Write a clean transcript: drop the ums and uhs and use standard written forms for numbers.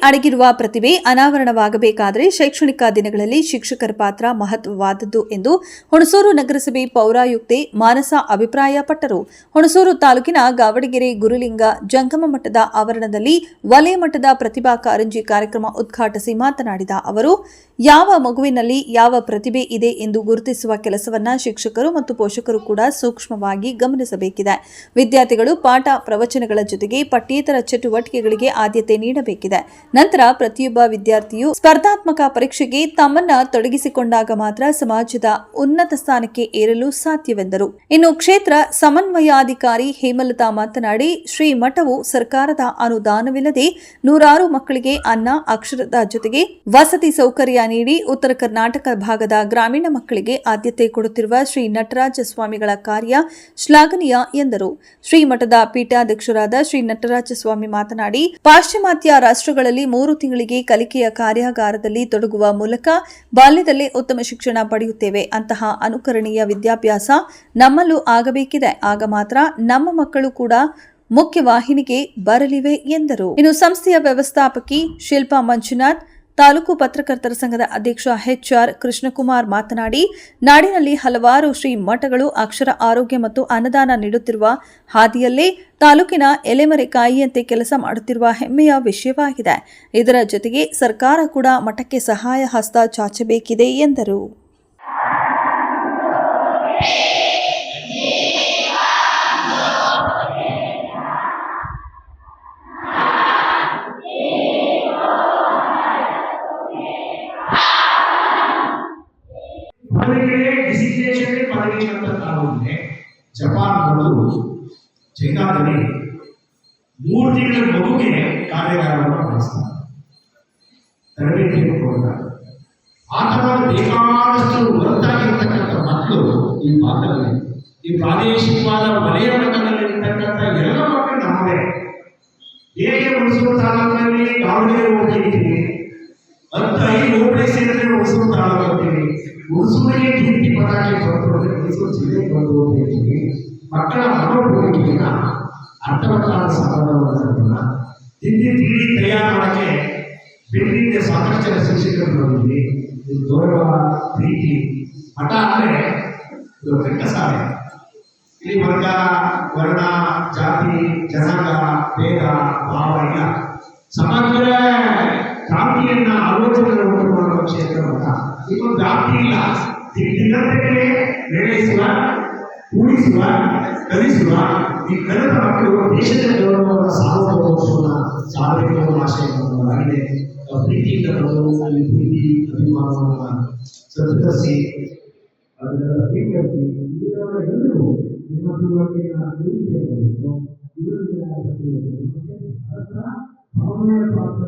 ಅಡಗಿರುವ ಪ್ರತಿಭೆ ಅನಾವರಣವಾಗಬೇಕಾದರೆ ಶೈಕ್ಷಣಿಕ ದಿನಗಳಲ್ಲಿ ಶಿಕ್ಷಕರ ಪಾತ್ರ ಮಹತ್ವವಾದದ್ದು ಎಂದು ಹುಣಸೂರು ನಗರಸಭೆ ಪೌರಾಯುಕ್ತೆ ಮಾನಸ ಅಭಿಪ್ರಾಯಪಟ್ಟರು. ಹುಣಸೂರು ತಾಲೂಕಿನ ಗಾವಡಗೆರೆ ಗುರುಲಿಂಗ ಜಂಗಮ ಮಠದ ಆವರಣದಲ್ಲಿ ವಲಯ ಮಟ್ಟದ ಪ್ರತಿಭಾ ಕಾರಂಜಿ ಕಾರ್ಯಕ್ರಮ ಉದ್ಘಾಟಿಸಿ ಮಾತನಾಡಿದ ಅವರು, ಯಾವ ಮಗುವಿನಲ್ಲಿ ಯಾವ ಪ್ರತಿಭೆ ಇದೆ ಎಂದು ಗುರುತಿಸುವ ಕೆಲಸವನ್ನ ಶಿಕ್ಷಕರು ಮತ್ತು ಪೋಷಕರು ಕೂಡ ಸೂಕ್ಷ್ಮವಾಗಿ ಗಮನಿಸಬೇಕಿದೆ. ವಿದ್ಯಾರ್ಥಿಗಳು ಪಾಠ ಪ್ರವಚನಗಳ ಜೊತೆಗೆ ಪಠ್ಯೇತರ ಚಟುವಟಿಕೆಗಳಿಗೆ ಆದ್ಯತೆ ನೀಡಬೇಕಿದೆ. ನಂತರ ಪ್ರತಿಯೊಬ್ಬ ವಿದ್ಯಾರ್ಥಿಯು ಸ್ಪರ್ಧಾತ್ಮಕ ಪರೀಕ್ಷೆಗೆ ತಮ್ಮನ್ನ ತೊಡಗಿಸಿಕೊಂಡಾಗ ಮಾತ್ರ ಸಮಾಜದ ಉನ್ನತ ಸ್ಥಾನಕ್ಕೆ ಏರಲು ಸಾಧ್ಯವೆಂದರು. ಇನ್ನು ಕ್ಷೇತ್ರ ಸಮನ್ವಯಾಧಿಕಾರಿ ಹೇಮಲತಾ ಮಾತನಾಡಿ, ಶ್ರೀ ಮಠವು ಸರ್ಕಾರದ ಅನುದಾನವಿಲ್ಲದೆ ನೂರಾರು ಮಕ್ಕಳಿಗೆ ಅನ್ನ, ಅಕ್ಷರದ ಜೊತೆಗೆ ವಸತಿ ಸೌಕರ್ಯ ನೀಡಿ ಉತ್ತರ ಕರ್ನಾಟಕ ಭಾಗದ ಗ್ರಾಮೀಣ ಮಕ್ಕಳಿಗೆ ಆದ್ಯತೆ ಕೊಡುತ್ತಿರುವ ಶ್ರೀ ನಟರಾಜ ಸ್ವಾಮಿಗಳ ಕಾರ್ಯ ಶ್ಲಾಘನೀಯ ಎಂದರು. ಶ್ರೀ ಮಠದ ಪೀಠಾಧ್ಯಕ್ಷರಾದ ಶ್ರೀ ನಟರಾಜ ಸ್ವಾಮಿ ಮಾತನಾಡಿ, ಪಾಶ್ಚಿಮಾತ್ಯ ರಾಷ್ಟ್ರಗಳಲ್ಲಿ 3 ತಿಂಗಳಿಗೆ ಕಲಿಕೆಯ ಕಾರ್ಯಾಗಾರದಲ್ಲಿ ತೊಡಗುವ ಮೂಲಕ ಬಾಲ್ಯದಲ್ಲೇ ಉತ್ತಮ ಶಿಕ್ಷಣ ಪಡೆಯುತ್ತೇವೆ. ಅಂತಹ ಅನುಕರಣೀಯ ವಿದ್ಯಾಭ್ಯಾಸ ನಮ್ಮಲ್ಲೂ ಆಗಬೇಕಿದೆ. ಆಗ ಮಾತ್ರ ನಮ್ಮ ಮಕ್ಕಳು ಕೂಡ ಮುಖ್ಯವಾಹಿನಿಗೆ ಬರಲಿವೆ ಎಂದರು. ಇನ್ನು ಸಂಸ್ಥೆಯ ವ್ಯವಸ್ಥಾಪಕಿ ಶಿಲ್ಪಾ ಮಂಜುನಾಥ್, ತಾಲೂಕು ಪತ್ರಕರ್ತರ ಸಂಘದ ಅಧ್ಯಕ್ಷ ಎಚ್.ಆರ್. ಕೃಷ್ಣಕುಮಾರ್ ಮಾತನಾಡಿ, ನಾಡಿನಲ್ಲಿ ಹಲವಾರು ಶ್ರೀ ಮಠಗಳು ಅಕ್ಷರ ಆರೋಗ್ಯ ಮತ್ತು ಅನ್ನದಾನ ನೀಡುತ್ತಿರುವ ಹಾದಿಯಲ್ಲೇ ತಾಲೂಕಿನ ಎಲೆಮರೆಕಾಯಿಯಂತೆ ಕೆಲಸ ಮಾಡುತ್ತಿರುವ ಹೆಮ್ಮೆಯ ವಿಷಯವಾಗಿದೆ. ಇದರ ಜೊತೆಗೆ ಸರ್ಕಾರ ಕೂಡ ಮಠಕ್ಕೆ ಸಹಾಯ ಹಸ್ತ ಚಾಚಬೇಕಿದೆ ಎಂದರು. ಜಪಾನ್ಗಳು ಚೈನಾದಲ್ಲಿ 3 ತಿಂಗಳ ಮಗುವಿಗೆ ಕಾರ್ಯಾಗಾರವನ್ನು ನಡೆಸ್ತಾರೆ, ತರಬೇತಿಯನ್ನು ಕೊಡ್ತಾರೆ. ಆ ಥರ ಬೇಕಾದಷ್ಟು ಹೊರತಾಗಿರ್ತಕ್ಕಂಥ ಮಕ್ಕಳು ಈ ಭಾಗದಲ್ಲಿ, ಈ ಪ್ರಾದೇಶಿಕವಾದ ವಲಯ ಮಟ್ಟದಲ್ಲಿರ್ತಕ್ಕಂಥ ಎಲ್ಲ ಮಕ್ಕಳು ನಮ್ಮದೇ. ಹೇಗೆ ಹುಣಸೂರು ತಾಲೂಕಿನಲ್ಲಿ ಗಾವಡಗೆರೆ ಹೋಗ್ತಿದ್ದೀವಿ, 5 ಹೋಬಳಿ ಸೇರಿದ್ರೆ ಹುಣಸೂರು ತಾಲೂಕು ಹೋಗ್ತೀವಿ, ಹುಣಸೂರಿಗೆ ಕೀರ್ತಿ ಪತಾಕೆ ಬರ್ತದೆ, ಹುಣಸೂರು ಜಿಲ್ಲೆಗೆ ಬಂದು ಹೋಗ್ತೀವಿ. ಮಕ್ಕಳ ಮನೋಭೂಮಿಕೆಯನ್ನ ಅರ್ಥವತ್ತಾದ ಸಂಬಂಧವನ್ನು ತಿಂಡಿ ತಯಾರು ಮಾಡೋಕ್ಕೆ ಬೆಳ್ಳಿಯಿಂದ ಸಾಕಷ್ಟು ಜನ ಶಿಕ್ಷಕರು ನೋಡಿದ್ವಿ. ಇದು ಗೌರವ, ಪ್ರೀತಿ. ಮಠ ಅಂದರೆ ಇದು ಘಟ್ಟಸಾಲೆ. ಇಲ್ಲಿ ವರ್ಗ, ವರ್ಣ, ಜಾತಿ, ಜನಾಂಗ, ಭೇದ ಭಾವ ಇಲ್ಲ. ಸಮಾಜದ ಕ್ರಾಂತಿಯನ್ನ ಆಲೋಚನೆ ಮಾಡುವ ಕ್ಷೇತ್ರ ಮಠ. ಇದೊಂದು ವ್ಯಾಪ್ತಿ ಇಲ್ಲ. ದಿನಕ್ಕೆ ನಡೆಸುವ, ಕೂಡಿಸುವ, ಕಲಿಸುವ ಈ ಕಲಿತ ಮಕ್ಕಳು ದೇಶದ ಗೌರವವನ್ನು ಸಾರ್ವಭೌಮತ್ವವನ್ನು ಸಾರ್ವಜನಿಕ ಆಶಯವಾಗಿದೆ. ಪ್ರೀತಿಯಿಂದ ಈ ಪ್ರೀತಿ ಅಭಿಮಾನವನ್ನು ಸದೃಢಿಸಿ ಅದರ ಸ್ವೀಕರಿಸಿ ಎಲ್ಲರೂ ನಿಮ್ಮ ತಿಳುವಳಿಕೆಯನ್ನು ತಿಳಿಸಿಕೊಳ್ಳಬೇಕು. ಭಾವನೆಯ ಪಾತ್ರ